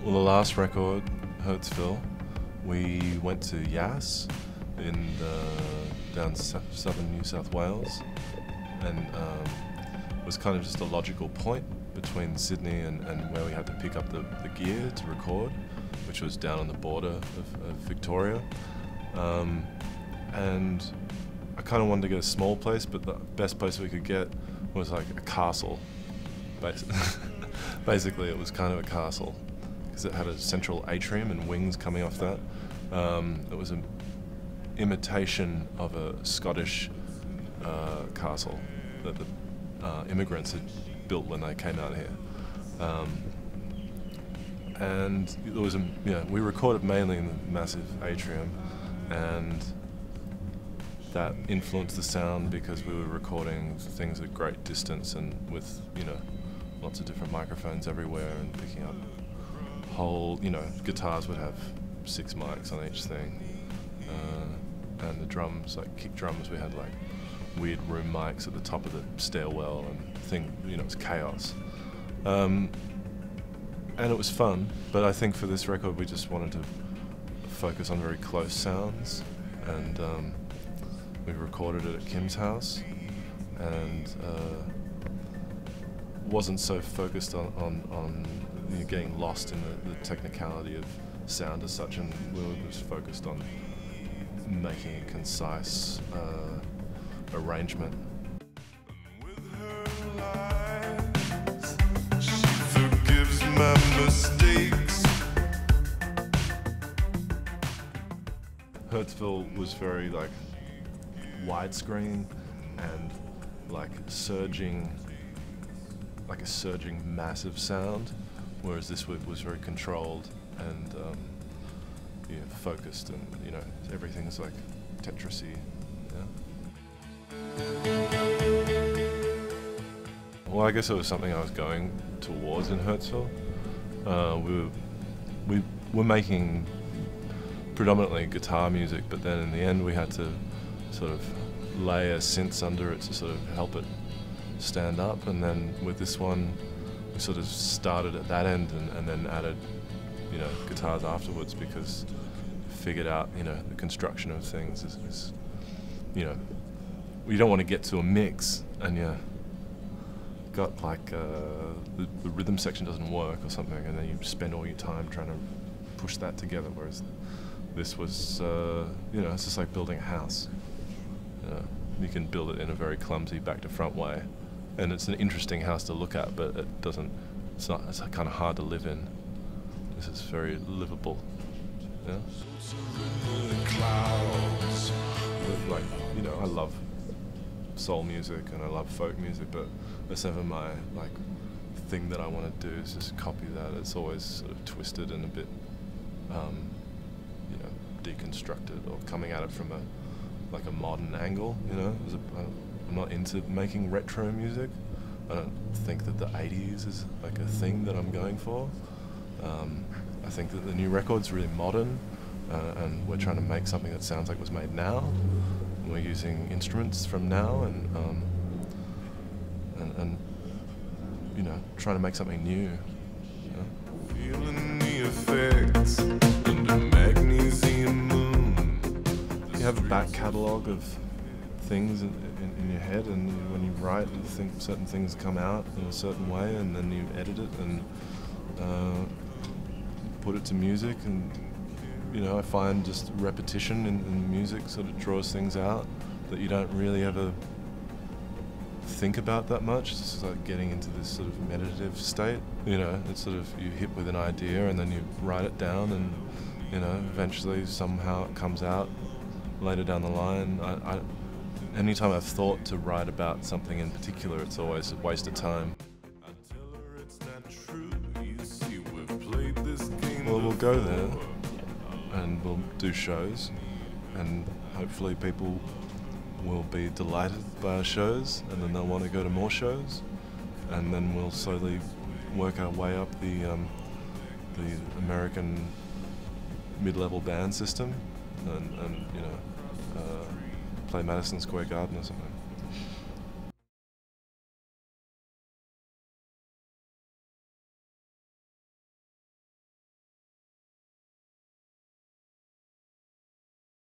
Well, the last record, Hertzville, we went to Yass in down southern New South Wales, and it was kind of just a logical point between Sydney and where we had to pick up the gear to record, which was down on the border of Victoria. And I kind of wanted to get a small place, but the best place we could get was like a castle. Basically, it was kind of a castle because it had a central atrium and wings coming off that. It was an imitation of a Scottish castle that the immigrants had built when they came out here. And there was we recorded mainly in the massive atrium, and that influenced the sound because we were recording things at great distance and with, lots of different microphones everywhere and picking up whole, guitars would have 6 mics on each thing. And the drums, like kick drums, we had like weird room mics at the top of the stairwell and it was chaos. And it was fun, but I think for this record we just wanted to focus on very close sounds, and we recorded it at Kim's house, and wasn't so focused on getting lost in the technicality of sound as such, and we were just focused on making a concise arrangement. My mistakes. Hertzville was very like widescreen and like a surging massive sound, whereas this was very controlled and focused, and everything's like Tetrisy. Well, I guess it was something I was going towards in Hertzville. We were making predominantly guitar music, but then in the end we had to sort of layer synths under it to sort of help it stand up, and then with this one we sort of started at that end and then added guitars afterwards, because figured out the construction of things is you don't want to get to a mix and got like the rhythm section doesn't work or something, and then you spend all your time trying to push that together, whereas this was it's just like building a house. You can build it in a very clumsy back to front way, and it's an interesting house to look at, but it's kind of hard to live in. This is very livable. But like, I love soul music and I love folk music, but that's never my thing that I want to do is just copy that. It's always sort of twisted and a bit deconstructed, or coming at it from a modern angle. I'm not into making retro music. I don't think that the 80s is like a thing that I'm going for. I think that the new record's really modern, and we're trying to make something that sounds like it was made now. We're using instruments from now and trying to make something new. Feeling the effects under magnesium moon. You have a back catalogue of things in your head, and when you write, you think certain things come out in a certain way, and then you edit it and put it to music, and I find just repetition in music sort of draws things out that you don't really ever think about that much. It's just like getting into this sort of meditative state. It's sort of, you hit with an idea and then you write it down, and eventually somehow it comes out later down the line. Anytime I've thought to write about something in particular, it's always a waste of time. Well, we'll go there and we'll do shows, and hopefully people will be delighted by our shows, and then they'll want to go to more shows, and then we'll slowly work our way up the American mid-level band system, and play Madison Square Garden or something.